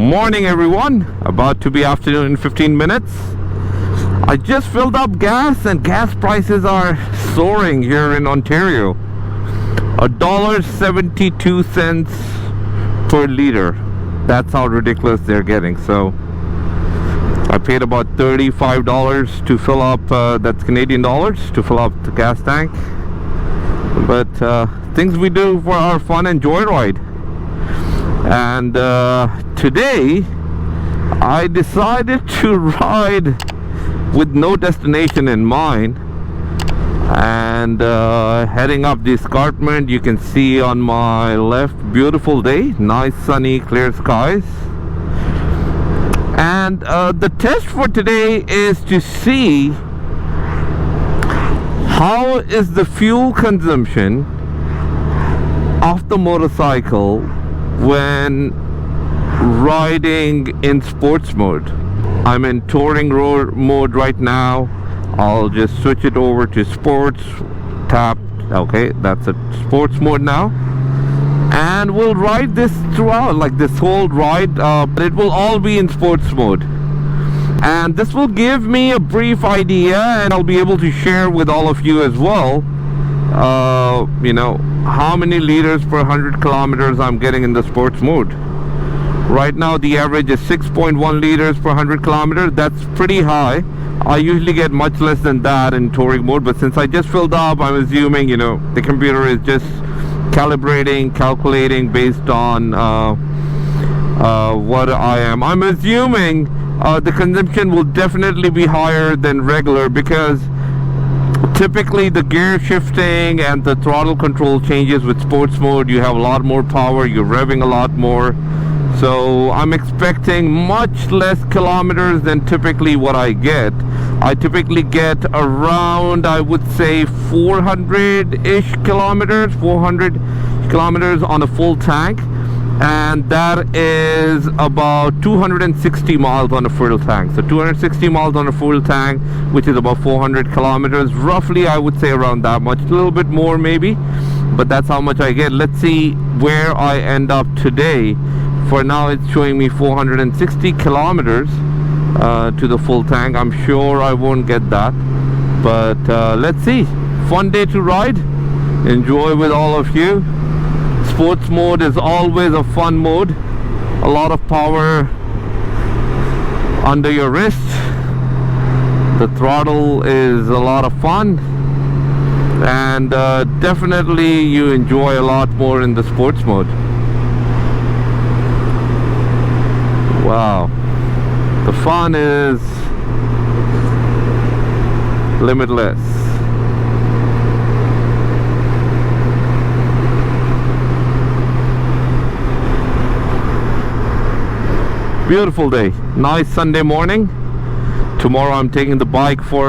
Morning everyone, about to be afternoon in 15 minutes. I just filled up gas and gas prices are soaring here in Ontario. $1.72 per liter. That's how ridiculous they're getting. So I paid about $35 to fill up, that's Canadian dollars, to fill up the gas tank. But things we do for our fun and joyride. And today I decided to ride with no destination in mind, and heading up the escarpment. You can see on my left, beautiful day, nice sunny clear skies. And the test for today is to see how is the fuel consumption of the motorcycle when riding in sports mode. I'm in touring mode right now. I'll just switch it over to sports, tap, okay, that's a sports mode now, and we'll ride this throughout, like this whole ride, but it will all be in sports mode. And this will give me a brief idea, and I'll be able to share with all of you as well, you know, how many liters per 100 kilometers I'm getting in the sports mode. Right now the average is 6.1 liters per 100 kilometers. That's pretty high. I usually get much less than that in touring mode, but since I just filled up, I'm assuming, you know, the computer is just calculating based on what I am. I'm assuming the consumption will definitely be higher than regular, because typically the gear shifting and the throttle control changes with sports mode. You have a lot more power, you're revving a lot more, so I'm expecting much less kilometers than typically what I get. I typically get around, I would say, 400-ish kilometers, 400 kilometers on a full tank, and that is about 260 miles on a full tank. So 260 miles on a full tank, which is about 400 kilometers roughly. I would say around that much, a little bit more maybe, but that's how much I get. Let's see where I end up today. For now it's showing me 460 kilometers to the full tank. I'm sure I won't get that, but let's see. Fun day to ride, enjoy with all of you. Sports mode is always a fun mode. A lot of power under your wrist. The throttle is a lot of fun, and definitely you enjoy a lot more in the sports mode. Wow, the fun is limitless. Beautiful day, nice Sunday morning. Tomorrow I'm taking the bike for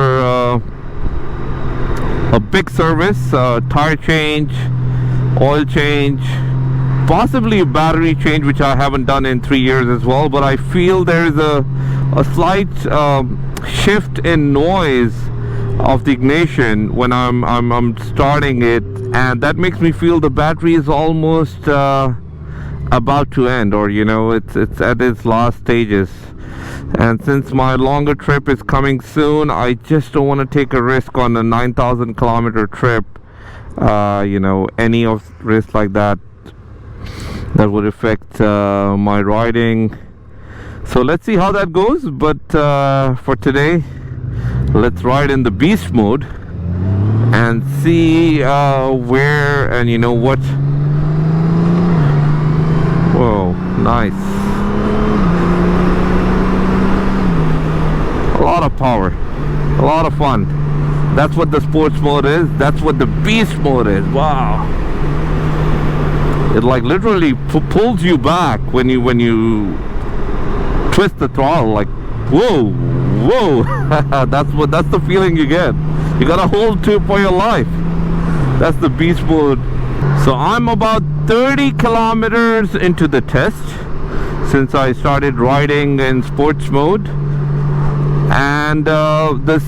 a big service, tire change, oil change, possibly a battery change, which I haven't done in 3 years as well. But I feel there is a slight shift in noise of the ignition when I'm starting it, and that makes me feel the battery is almost about to end, or you know, it's at its last stages. And since my longer trip is coming soon, I just don't want to take a risk on a 9,000 kilometer trip. You know, any of risk like that would affect my riding. So let's see how that goes. But for today, let's ride in the beast mode and see where, and you know what. Whoa, nice. A lot of power, a lot of fun. That's what the sports mode is. That's what the beast mode is. Wow. It like literally pulls you back when you twist the throttle. Like, whoa, whoa. that's the feeling you get. You gotta hold to it for your life. That's the beast mode. So I'm about 30 kilometers into the test since I started riding in sports mode, and the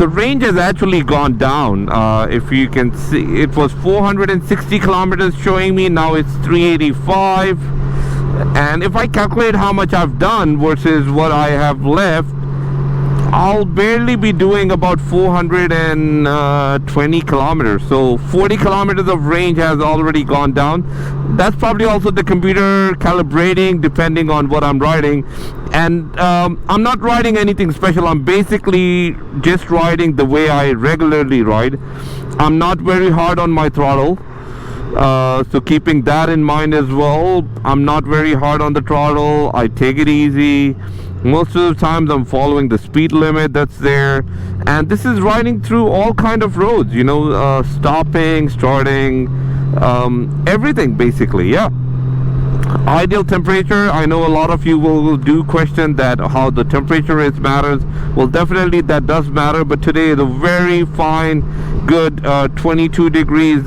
range has actually gone down. If you can see, it was 460 kilometers showing me, now it's 385. And if I calculate how much I've done versus what I have left, I'll barely be doing about 420 kilometers. So 40 kilometers of range has already gone down. That's probably also the computer calibrating depending on what I'm riding. And I'm not riding anything special. I'm basically just riding the way I regularly ride. I'm not very hard on my throttle. So keeping that in mind as well, I'm not very hard on the throttle. I take it easy. Most of the times I'm following the speed limit that's there, and this is riding through all kind of roads, you know, stopping, starting, everything basically. Yeah. Ideal temperature, I know a lot of you will do question that how the temperature is matters. Well, definitely that does matter, but today is a very fine, good 22 degrees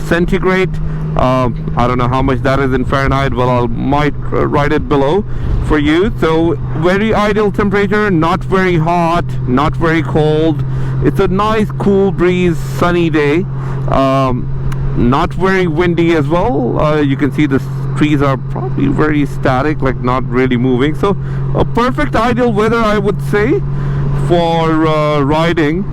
centigrade. I don't know how much that is in Fahrenheit. Well, I might write it below for you. So very ideal temperature, not very hot, not very cold. It's a nice cool breeze, sunny day. Not very windy as well. You can see the trees are probably very static, like not really moving. So a perfect ideal weather, I would say, for riding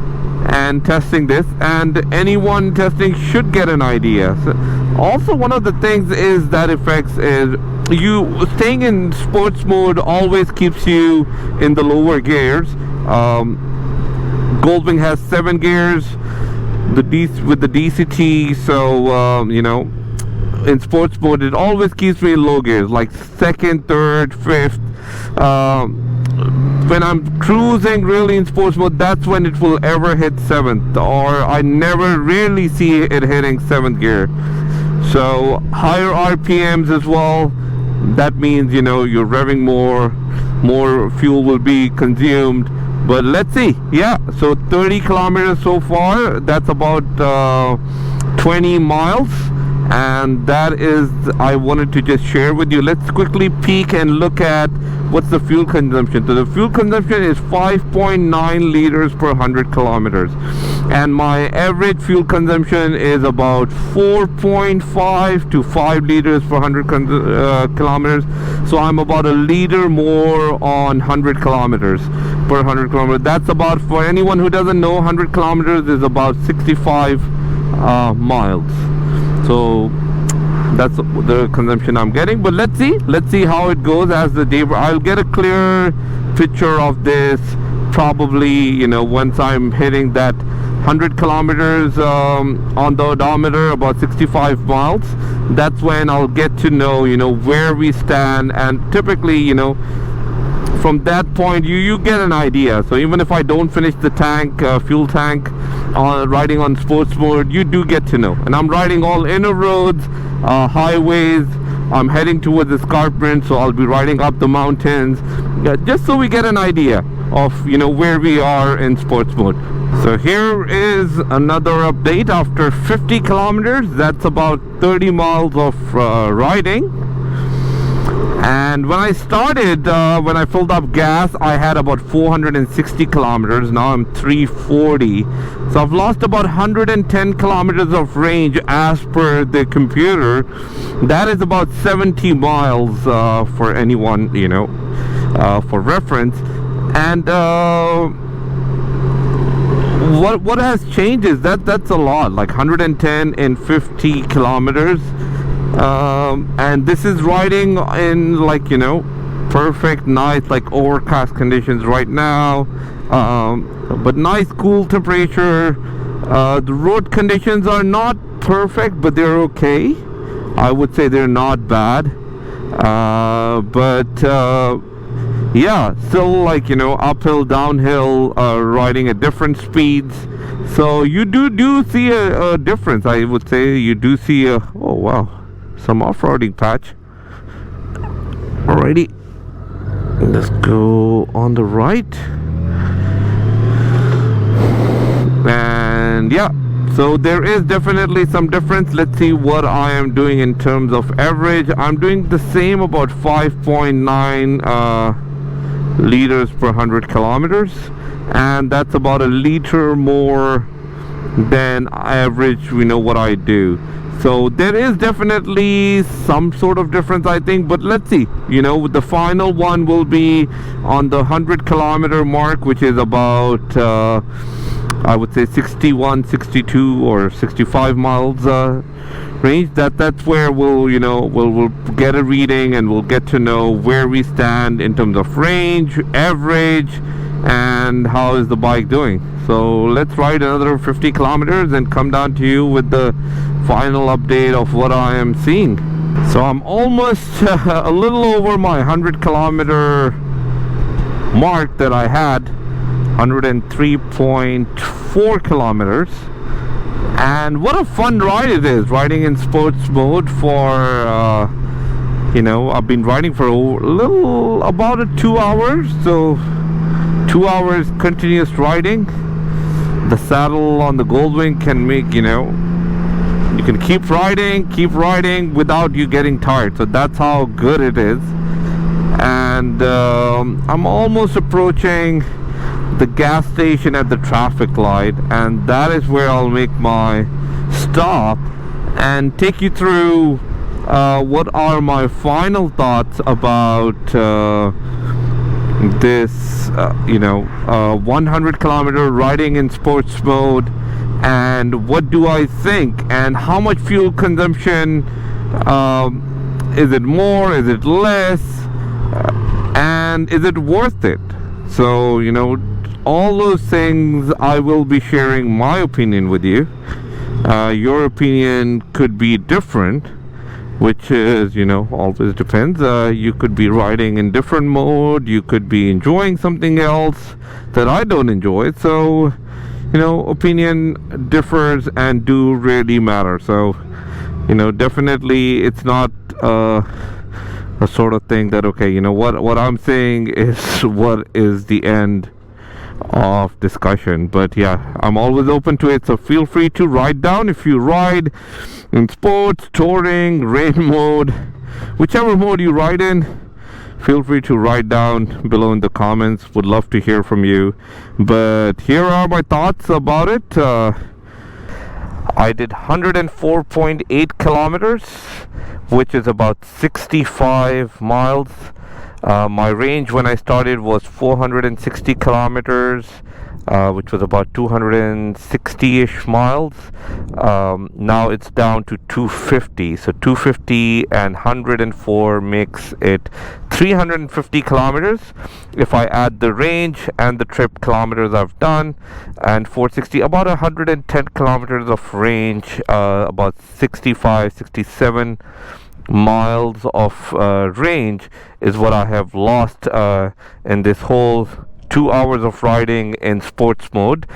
and testing this, and anyone testing should get an idea. So also, one of the things is that affects is you staying in sports mode always keeps you in the lower gears. GoldWing has 7 gears with the DCT, so you know, in sports mode it always keeps me in low gears, like 2nd, 3rd, 5th. When I'm cruising really in sports mode, that's when it will ever hit 7th, or I never really see it hitting 7th gear. So higher RPMs as well, that means, you know, you're revving more fuel will be consumed. But let's see. Yeah, so 30 kilometers so far, that's about 20 miles, and that is, I wanted to just share with you. Let's quickly peek and look at what's the fuel consumption. So the fuel consumption is 5.9 liters per 100 kilometers, and my average fuel consumption is about 4.5 to 5 liters per 100 kilometers. So I'm about a liter more on 100 kilometers per 100 kilometers. That's about, for anyone who doesn't know, 100 kilometers is about 65 miles. So that's the consumption I'm getting. But let's see how it goes as the day. I'll get a clear picture of this probably, you know, once I'm hitting that 100 kilometers on the odometer, about 65 miles. That's when I'll get to know, you know, where we stand. And typically, you know, from that point you get an idea. So even if I don't finish the tank, fuel tank, riding on sports mode, you do get to know. And I'm riding all inner roads, highways. I'm heading towards escarpment, so I'll be riding up the mountains, just so we get an idea of, you know, where we are in sports mode. So here is another update after 50 kilometers. That's about 30 miles of riding. And when I started, when I filled up gas, I had about 460 kilometers. Now I'm 340. So I've lost about 110 kilometers of range as per the computer. That is about 70 miles for anyone, you know, for reference. And what has changed is that's a lot, like 110 in 50 kilometers. And this is riding in, like, you know, perfect, nice, like overcast conditions right now, but nice cool temperature. The road conditions are not perfect, but they're okay. I would say they're not bad, but yeah, still, like, you know, uphill, downhill, riding at different speeds. So you do see a difference. I would say you do see a, oh wow, some off-roading patch. Alrighty, let's go on the right. And yeah, so there is definitely some difference. Let's see what I am doing in terms of average. I'm doing the same, about 5.9 liters per 100 kilometers, and that's about a liter more then average, we know what I do. So there is definitely some sort of difference, I think, but let's see. The final one will be on the 100-kilometer mark, which is about I would say 61, 62 or 65 miles range. That's where we'll get a reading, and we'll get to know where we stand in terms of range, average, and how is the bike doing. So let's ride another 50 kilometers and come down to you with the final update of what I am seeing. So I'm almost a little over my 100-kilometer mark that I had, 103.4 kilometers. And what a fun ride it is, riding in sports mode for I've been riding for about 2 hours. So 2 hours continuous riding. The saddle on the GoldWing can make, you can keep riding without you getting tired. So that's how good it is. And I'm almost approaching the gas station at the traffic light, and that is where I'll make my stop and take you through what are my final thoughts about this 100-kilometer riding in sports mode, and what do I think, and how much fuel consumption, is it more, is it less, and is it worth it? So all those things I will be sharing my opinion with you. Your opinion could be different, which is always depends. You could be riding in different mode, you could be enjoying something else that I don't enjoy. So opinion differs and do really matter. So definitely it's not a sort of thing that what I'm saying is what is the end of discussion. But yeah, I'm always open to it, so feel free to write down if you ride in sports, touring, rain mode, whichever mode you ride in. Feel free to write down below in the comments. Would love to hear from you. But here are my thoughts about it. I did 104.8 kilometers, which is about 65 miles. My range when I started was 460 kilometers, which was about 260-ish miles. Now it's down to 250. So 250 and 104 makes it 350 kilometers. If I add the range and the trip kilometers I've done, and 460, about 110 kilometers of range, about 65, 67 miles of range is what I have lost in this whole 2 hours of riding in sports mode.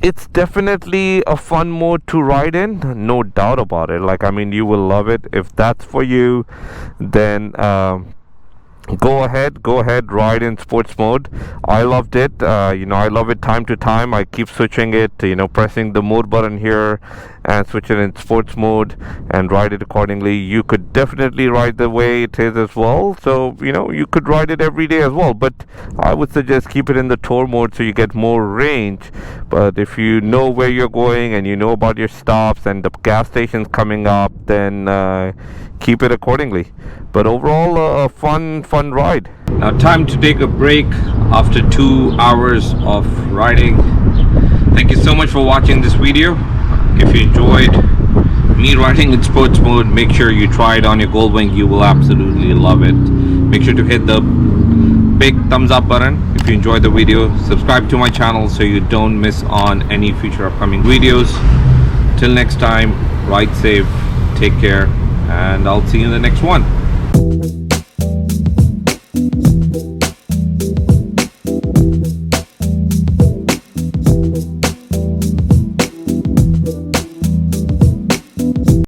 It's definitely a fun mode to ride in, no doubt about it. You will love it. If that's for you, then go ahead, ride in sports mode. I loved it. I love it time to time. I keep switching it, pressing the mode button here and switch it in sports mode and ride it accordingly. You could definitely ride the way it is as well. So you could ride it every day as well, but I would suggest keep it in the tour mode so you get more range. But if you know where you're going and you know about your stops and the gas stations coming up, then keep it accordingly. But overall, a fun ride. Now time to take a break after 2 hours of riding. Thank you so much for watching this video. If you enjoyed me riding in sports mode, make sure you try it on your GoldWing. You will absolutely love it. Make sure to hit the big thumbs up button if you enjoyed the video. Subscribe to my channel so you don't miss on any future upcoming videos. Till next time, ride safe, take care, and I'll see you in the next one.